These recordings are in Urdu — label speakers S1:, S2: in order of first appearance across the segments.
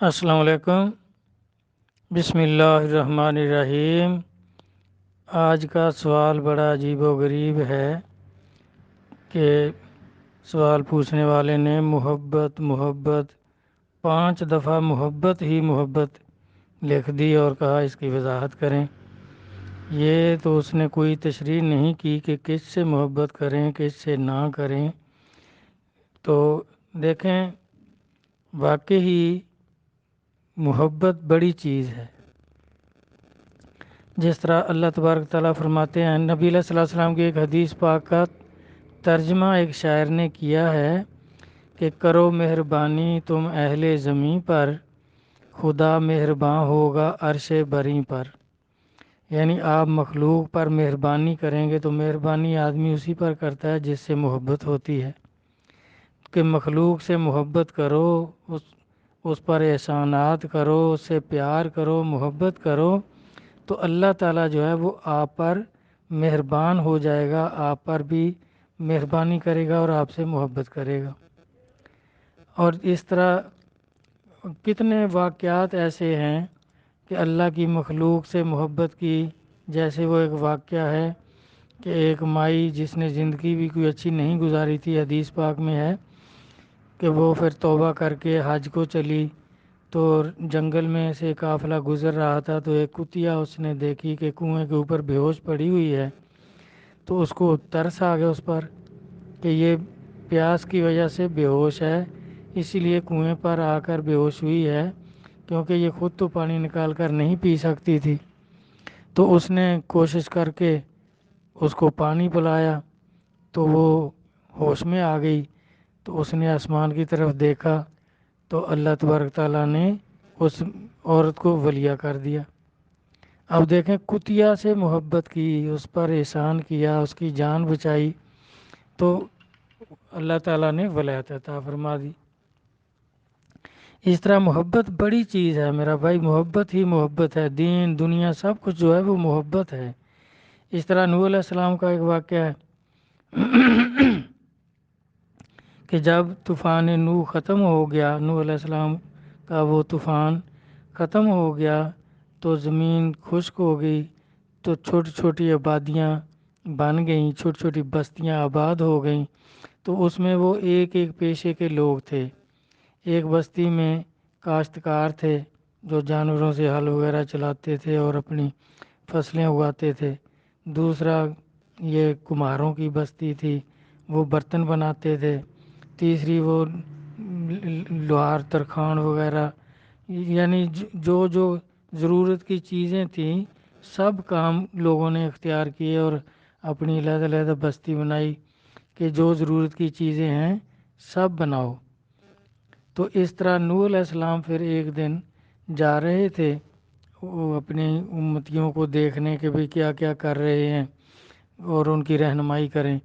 S1: السلام علیکم۔ بسم اللہ الرحمن الرحیم۔ آج کا سوال بڑا عجیب و غریب ہے کہ سوال پوچھنے والے نے محبت 5 دفعہ محبت ہی محبت لکھ دی اور کہا اس کی وضاحت کریں۔ یہ تو اس نے کوئی تشریح نہیں کی کہ کس سے محبت کریں کس سے نہ کریں۔ تو دیکھیں، واقعی محبت بڑی چیز ہے۔ جس طرح اللہ تبارک تعالیٰ فرماتے ہیں، نبی علیہ الصلوۃ والسلام کی ایک حدیث پاک کا ترجمہ ایک شاعر نے کیا ہے کہ کرو مہربانی تم اہل زمیں پر، خدا مہرباں ہوگا عرش بری پر۔ یعنی آپ مخلوق پر مہربانی کریں گے تو مہربانی آدمی اسی پر کرتا ہے جس سے محبت ہوتی ہے، کہ مخلوق سے محبت کرو، اس پر احسانات کرو، اس سے پیار کرو، محبت کرو، تو اللہ تعالیٰ جو ہے وہ آپ پر مہربان ہو جائے گا، آپ پر بھی مہربانی کرے گا اور آپ سے محبت کرے گا۔ اور اس طرح کتنے واقعات ایسے ہیں کہ اللہ کی مخلوق سے محبت کی، جیسے وہ ایک واقعہ ہے کہ ایک مائی جس نے زندگی بھی کوئی اچھی نہیں گزاری تھی، حدیث پاک میں ہے کہ وہ پھر توبہ کر کے حج کو چلی، تو جنگل میں سے قافلہ گزر رہا تھا تو ایک کتیا اس نے دیکھی کہ کنویں کے اوپر بے ہوش پڑی ہوئی ہے، تو اس کو ترس آ گیا اس پر کہ یہ پیاس کی وجہ سے بے ہوش ہے، اسی لیے کنویں پر آ کر بے ہوش ہوئی ہے، کیونکہ یہ خود تو پانی نکال کر نہیں پی سکتی تھی۔ تو اس نے کوشش کر کے اس کو پانی پلایا تو وہ ہوش میں آ گئی۔ تو اس نے آسمان کی طرف دیکھا تو اللہ تبارک تعالیٰ نے اس عورت کو ولیہ کر دیا۔ اب دیکھیں، کتیا سے محبت کی، اس پر احسان کیا، اس کی جان بچائی، تو اللہ تعالیٰ نے ولایت عطا فرما دی۔ اس طرح محبت بڑی چیز ہے میرا بھائی، محبت ہی محبت ہے، دین دنیا سب کچھ جو ہے وہ محبت ہے۔ اس طرح نوح علیہ السلام کا ایک واقعہ ہے کہ جب طوفان نوح ختم ہو گیا، نوح علیہ السلام کا وہ طوفان ختم ہو گیا تو زمین خشک ہو گئی، تو چھوٹی چھوٹی آبادیاں بن گئیں، چھوٹی چھوٹی بستیاں آباد ہو گئیں۔ تو اس میں وہ ایک ایک پیشے کے لوگ تھے۔ ایک بستی میں کاشتکار تھے جو جانوروں سے ہل وغیرہ چلاتے تھے اور اپنی فصلیں اگاتے تھے۔ دوسرا یہ کمہاروں کی بستی تھی، وہ برتن بناتے تھے۔ تیسری وہ لوہار ترخان وغیرہ، یعنی جو جو ضرورت کی چیزیں تھیں سب کام لوگوں نے اختیار کیے اور اپنی علیحدہ علیحدہ بستی بنائی کہ جو ضرورت کی چیزیں ہیں سب بناؤ۔ تو اس طرح نوح علیہ السلام پھر ایک دن جا رہے تھے وہ اپنی امتیوں کو دیکھنے کہ بھئی کیا کیا کر رہے ہیں اور ان کی رہنمائی کریں۔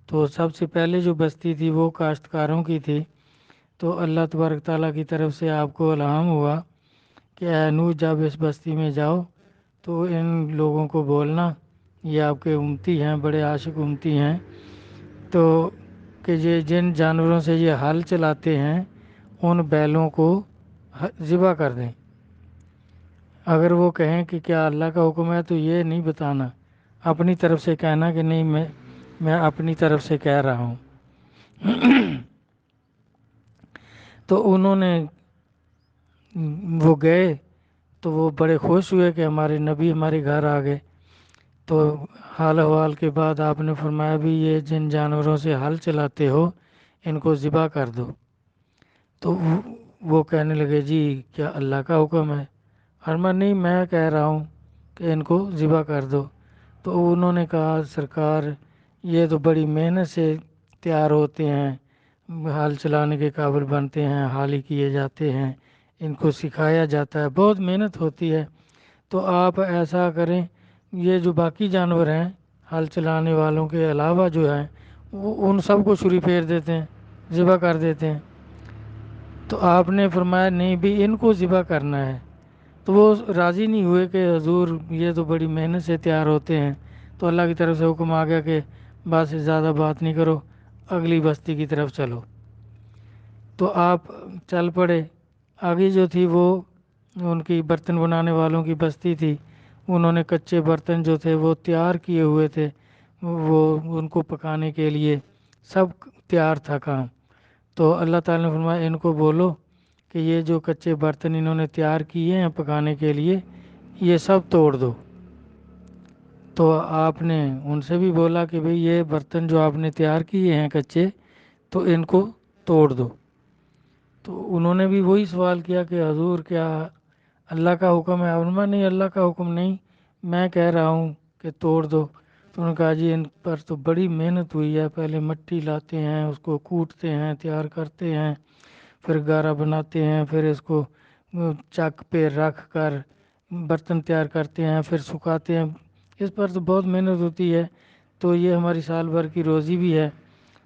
S1: تو سب سے پہلے جو بستی تھی وہ کاشتکاروں کی تھی۔ تو اللہ تبارک تعالیٰ کی طرف سے آپ کو الہام ہوا کہ اے نوح، جب اس بستی میں جاؤ تو ان لوگوں کو بولنا، یہ آپ کے امتی ہیں، بڑے عاشق امتی ہیں، تو کہ یہ جن جانوروں سے یہ ہل چلاتے ہیں ان بیلوں کو ذبح کر دیں۔ اگر وہ کہیں کہ کیا اللہ کا حکم ہے تو یہ نہیں بتانا، اپنی طرف سے کہنا کہ نہیں میں اپنی طرف سے کہہ رہا ہوں۔ تو انہوں نے وہ گئے تو وہ بڑے خوش ہوئے کہ ہمارے نبی ہمارے گھر آ گئے۔ تو حال احوال کے بعد آپ نے فرمایا بھی یہ جن جانوروں سے ہل چلاتے ہو ان کو ذبح کر دو۔ تو وہ کہنے لگے جی کیا اللہ کا حکم ہے؟ فرمایا نہیں، میں کہہ رہا ہوں کہ ان کو ذبح کر دو۔ تو انہوں نے کہا سرکار یہ تو بڑی محنت سے تیار ہوتے ہیں، ہل چلانے کے قابل بنتے ہیں، حالی کیے جاتے ہیں، ان کو سکھایا جاتا ہے، بہت محنت ہوتی ہے۔ تو آپ ایسا کریں، یہ جو باقی جانور ہیں ہل چلانے والوں کے علاوہ جو ہیں وہ ان سب کو چھری پھیر دیتے ہیں، ذبح کر دیتے ہیں۔ تو آپ نے فرمایا نہیں بھی ان کو ذبح کرنا ہے۔ تو وہ راضی نہیں ہوئے کہ حضور یہ تو بڑی محنت سے تیار ہوتے ہیں۔ تو اللہ کی طرف سے حکم آ گیا کہ بس زیادہ بات نہیں کرو، اگلی بستی کی طرف چلو۔ تو آپ چل پڑے آگے جو تھی وہ ان کی برتن بنانے والوں کی بستی تھی، انہوں نے کچے برتن جو تھے وہ تیار کیے ہوئے تھے، وہ ان کو پکانے کے لیے سب تیار تھا کام۔ تو اللہ تعالیٰ نے فرمایا ان کو بولو کہ یہ جو کچے برتن انہوں نے تیار کیے ہیں پکانے کے لیے، یہ سب توڑ دو۔ تو آپ نے ان سے بھی بولا کہ بھئی یہ برتن جو آپ نے تیار کیے ہیں کچے، تو ان کو توڑ دو۔ تو انہوں نے بھی وہی سوال کیا کہ حضور کیا اللہ کا حکم ہے؟ فرمایا نہیں، اللہ کا حکم نہیں، میں کہہ رہا ہوں کہ توڑ دو۔ تو انہوں نے کہا جی ان پر تو بڑی محنت ہوئی ہے، پہلے مٹی لاتے ہیں، اس کو کوٹتے ہیں، تیار کرتے ہیں، پھر گارا بناتے ہیں، پھر اس کو چک پہ رکھ کر برتن تیار کرتے ہیں، پھر سکھاتے ہیں، اس پر تو بہت محنت ہوتی ہے، تو یہ ہماری سال بھر کی روزی بھی ہے،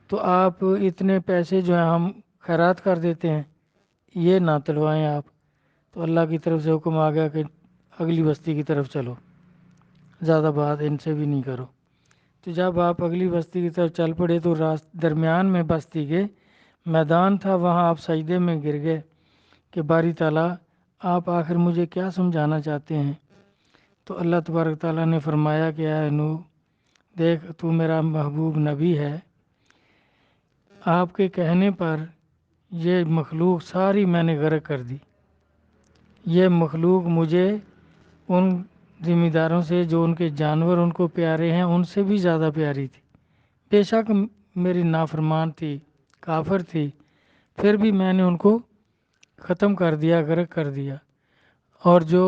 S1: تو آپ اتنے پیسے جو ہیں ہم خیرات کر دیتے ہیں، یہ نہ تلوائیں آپ۔ تو اللہ کی طرف سے حکم آ گیا کہ اگلی بستی کی طرف چلو، زیادہ بات ان سے بھی نہیں کرو۔ تو جب آپ اگلی بستی کی طرف چل پڑے تو درمیان میں بستی کے میدان تھا، وہاں آپ سجدے میں گر گئے کہ باری تعالیٰ آپ آخر مجھے کیا سمجھانا چاہتے ہیں؟ تو اللہ تبارک تعالیٰ نے فرمایا کہ اے نوح، دیکھ تو میرا محبوب نبی ہے، آپ کے کہنے پر یہ مخلوق ساری میں نے غرق کر دی۔ یہ مخلوق مجھے ان ذمہ داروں سے جو ان کے جانور ان کو پیارے ہیں ان سے بھی زیادہ پیاری تھی، بے شک میری نافرمان تھی، کافر تھی، پھر بھی میں نے ان کو ختم کر دیا، غرق کر دیا۔ اور جو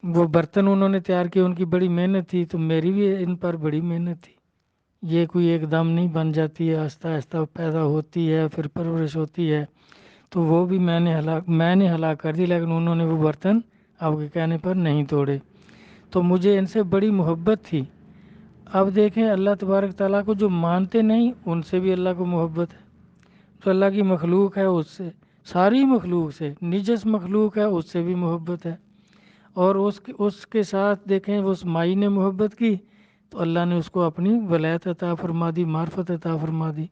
S1: وہ برتن انہوں نے تیار کیے ان کی بڑی محنت تھی، تو میری بھی ان پر بڑی محنت تھی، یہ کوئی ایک دم نہیں بن جاتی ہے، آہستہ آہستہ پیدا ہوتی ہے، پھر پرورش ہوتی ہے، تو وہ بھی میں نے ہلاک کر دی، لیکن انہوں نے وہ برتن آپ کے کہنے پر نہیں توڑے، تو مجھے ان سے بڑی محبت تھی۔ اب دیکھیں اللہ تبارک تعالیٰ کو جو مانتے نہیں ان سے بھی اللہ کو محبت ہے، جو اللہ کی مخلوق ہے اس سے، ساری مخلوق سے، نجس مخلوق ہے اس سے بھی محبت ہے، اور اس کے ساتھ دیکھیں اس مائی نے محبت کی تو اللہ نے اس کو اپنی ولایت عطا فرما دی، معرفت عطا فرما دی۔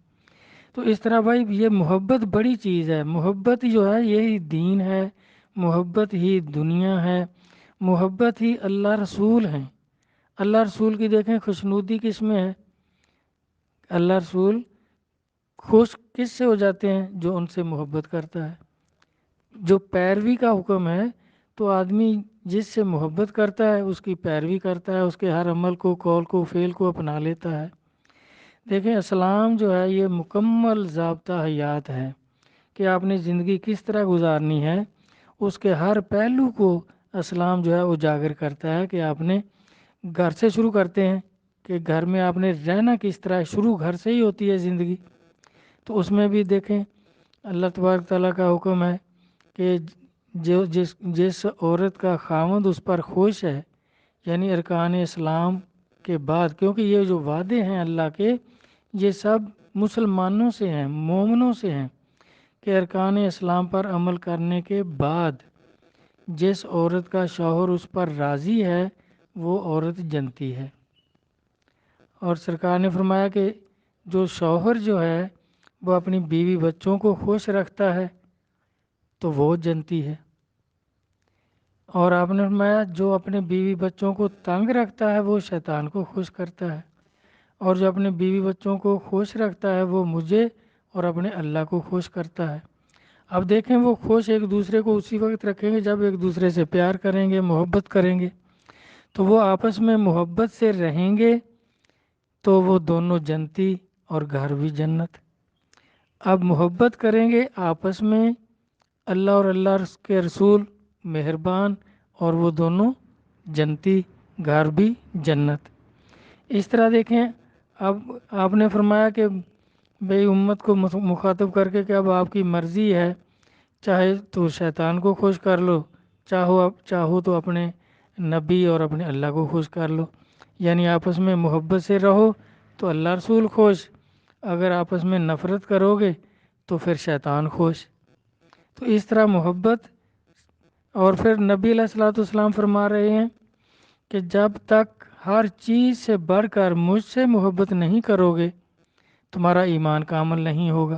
S1: تو اس طرح بھائی یہ محبت بڑی چیز ہے، محبت جو ہے یہی دین ہے، محبت ہی دنیا ہے، محبت ہی اللہ رسول ہیں۔ اللہ رسول کی دیکھیں خوشنودی کس میں ہے؟ اللہ رسول خوش کس سے ہو جاتے ہیں؟ جو ان سے محبت کرتا ہے۔ جو پیروی کا حکم ہے تو آدمی جس سے محبت کرتا ہے اس کی پیروی کرتا ہے، اس کے ہر عمل کو، قول کو، فعل کو اپنا لیتا ہے۔ دیکھیں اسلام جو ہے یہ مکمل ضابطہ حیات ہے کہ آپ نے زندگی کس طرح گزارنی ہے، اس کے ہر پہلو کو اسلام جو ہے اجاگر کرتا ہے کہ آپ نے گھر سے شروع کرتے ہیں کہ گھر میں آپ نے رہنا کس طرح ہے، شروع گھر سے ہی ہوتی ہے زندگی، تو اس میں بھی دیکھیں اللہ تبارک تعالیٰ کا حکم ہے کہ جس عورت کا خاوند اس پر خوش ہے، یعنی ارکان اسلام کے بعد، کیونکہ یہ جو وعدے ہیں اللہ کے یہ سب مسلمانوں سے ہیں، مومنوں سے ہیں، کہ ارکان اسلام پر عمل کرنے کے بعد جس عورت کا شوہر اس پر راضی ہے وہ عورت جنتی ہے۔ اور سرکار نے فرمایا کہ جو شوہر جو ہے وہ اپنی بیوی بچوں کو خوش رکھتا ہے تو وہ جنتی ہے، اور آپ نے فرمایا جو اپنے بیوی بچوں کو تنگ رکھتا ہے وہ شیطان کو خوش کرتا ہے، اور جو اپنے بیوی بچوں کو خوش رکھتا ہے وہ مجھے اور اپنے اللہ کو خوش کرتا ہے۔ اب دیکھیں وہ خوش ایک دوسرے کو اسی وقت رکھیں گے جب ایک دوسرے سے پیار کریں گے، محبت کریں گے، تو وہ آپس میں محبت سے رہیں گے تو وہ دونوں جنتی اور گھر بھی جنت۔ اب محبت کریں گے آپس میں، اللہ اور اللہ کے رسول مہربان، اور وہ دونوں جنتی، گھر بھی جنت۔ اس طرح دیکھیں اب آپ نے فرمایا کہ بھئی امت کو مخاطب کر کے کہ اب آپ کی مرضی ہے، چاہے تو شیطان کو خوش کر لو، چاہو تو اپنے نبی اور اپنے اللہ کو خوش کر لو، یعنی آپس میں محبت سے رہو تو اللہ رسول خوش، اگر آپس میں نفرت کرو گے تو پھر شیطان خوش۔ تو اس طرح محبت، اور پھر نبی علیہ الصلوۃ والسلام فرما رہے ہیں کہ جب تک ہر چیز سے بڑھ کر مجھ سے محبت نہیں کرو گے تمہارا ایمان کامل نہیں ہوگا۔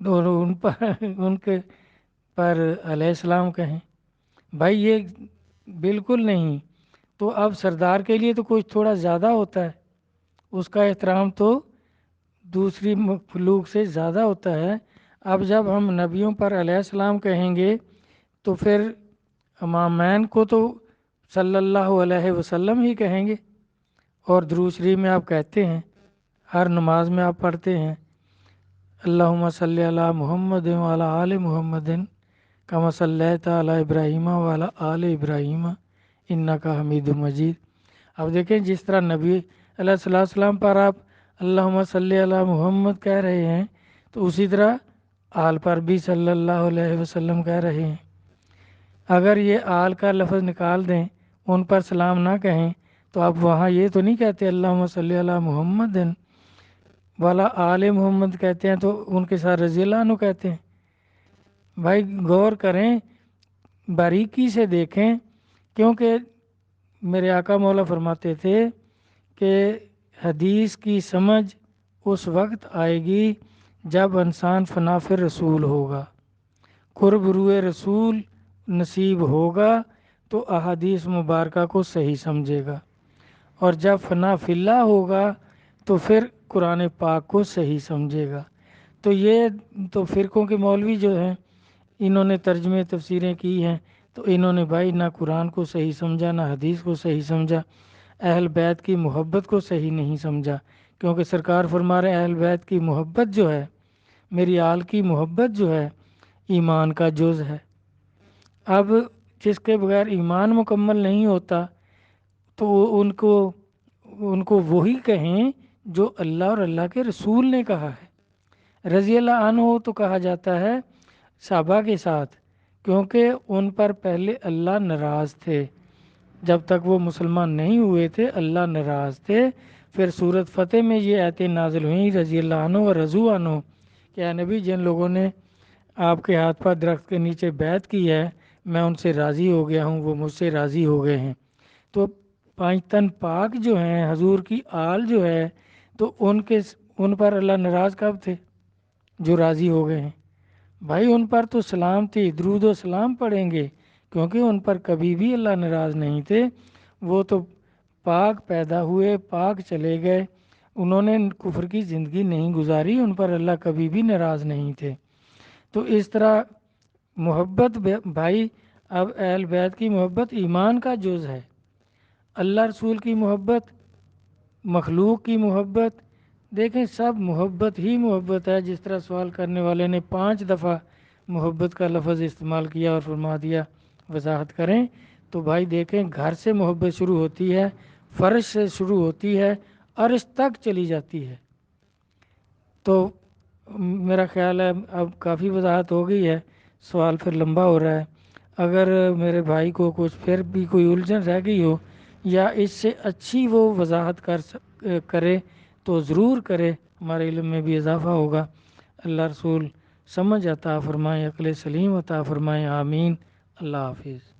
S1: اور ان کے پر علیہ السلام کہیں؟ بھائی یہ بالکل نہیں. تو اب سردار کے لیے تو کچھ تھوڑا زیادہ ہوتا ہے، اس کا احترام تو دوسری مخلوق سے زیادہ ہوتا ہے. اب جب ہم نبیوں پر علیہ السلام کہیں گے تو پھر امامین کو تو صلی اللہ علیہ وسلم ہی کہیں گے. اور درود شریف میں آپ کہتے ہیں، ہر نماز میں آپ پڑھتے ہیں اللہم صلی علی محمد وعلی آل محمد کما صلیت علی ابراہیم وعلی آل ابراہیم انکا حمید مجید. اب دیکھیں جس طرح نبی علیہ السلام پر آپ اللہم صلی علی محمد کہہ رہے ہیں تو اسی طرح آل پر بھی صلی اللہ علیہ وسلم کہہ رہے ہیں. اگر یہ آل کا لفظ نکال دیں، ان پر سلام نہ کہیں، تو آپ وہاں یہ تو نہیں کہتے اللہم صلی علی محمد والا آل محمد کہتے ہیں، تو ان کے ساتھ رضی اللہ عنہ کہتے ہیں. بھائی غور کریں، باریکی سے دیکھیں، کیونکہ میرے آقا مولا فرماتے تھے کہ حدیث کی سمجھ اس وقت آئے گی جب انسان فنا فی رسول ہوگا، قرب روئے رسول نصیب ہوگا تو احادیث مبارکہ کو صحیح سمجھے گا، اور جب فنا فی اللہ ہوگا تو پھر قرآن پاک کو صحیح سمجھے گا. تو یہ تو فرقوں کے مولوی جو ہیں انہوں نے ترجمے تفسیریں کی ہیں، تو انہوں نے بھائی نہ قرآن کو صحیح سمجھا، نہ حدیث کو صحیح سمجھا، اہل بیت کی محبت کو صحیح نہیں سمجھا. کیونکہ سرکار فرما رہے اہل بیت کی محبت جو ہے، میری آل کی محبت جو ہے، ایمان کا جز ہے. اب جس کے بغیر ایمان مکمل نہیں ہوتا تو ان کو وہی کہیں جو اللہ اور اللہ کے رسول نے کہا ہے. رضی اللہ عنہ تو کہا جاتا ہے صحابہ کے ساتھ، کیونکہ ان پر پہلے اللہ ناراض تھے، جب تک وہ مسلمان نہیں ہوئے تھے اللہ ناراض تھے. پھر سورت فتح میں یہ آیتیں نازل ہوئیں رضی اللہ عنہ و رضو عنہ کہ اے نبی جن لوگوں نے آپ کے ہاتھ پر درخت کے نیچے بیعت کی ہے میں ان سے راضی ہو گیا ہوں، وہ مجھ سے راضی ہو گئے ہیں. تو پانچ تن پاک جو ہیں، حضور کی آل جو ہے، تو ان پر اللہ ناراض کب تھے؟ جو راضی ہو گئے ہیں. بھائی ان پر تو سلام تھی، درود و سلام پڑھیں گے، کیونکہ ان پر کبھی بھی اللہ ناراض نہیں تھے. وہ تو پاک پیدا ہوئے، پاک چلے گئے، انہوں نے کفر کی زندگی نہیں گزاری، ان پر اللہ کبھی بھی ناراض نہیں تھے. تو اس طرح محبت بھائی، اب اہل بیت کی محبت ایمان کا جز ہے. اللہ رسول کی محبت، مخلوق کی محبت، دیکھیں سب محبت ہی محبت ہے. جس طرح سوال کرنے والے نے 5 دفعہ محبت کا لفظ استعمال کیا اور فرما دیا وضاحت کریں، تو بھائی دیکھیں گھر سے محبت شروع ہوتی ہے، فرش سے شروع ہوتی ہے، عرش تک چلی جاتی ہے. تو میرا خیال ہے اب کافی وضاحت ہو گئی ہے، سوال پھر لمبا ہو رہا ہے. اگر میرے بھائی کو کچھ پھر بھی کوئی الجھن رہ گئی ہو یا اس سے اچھی وہ وضاحت کرے تو ضرور کرے، ہمارے علم میں بھی اضافہ ہوگا. اللہ رسول سمجھ عطا فرمائے، عقل سلیم عطا فرمائے، آمین. اللہ حافظ.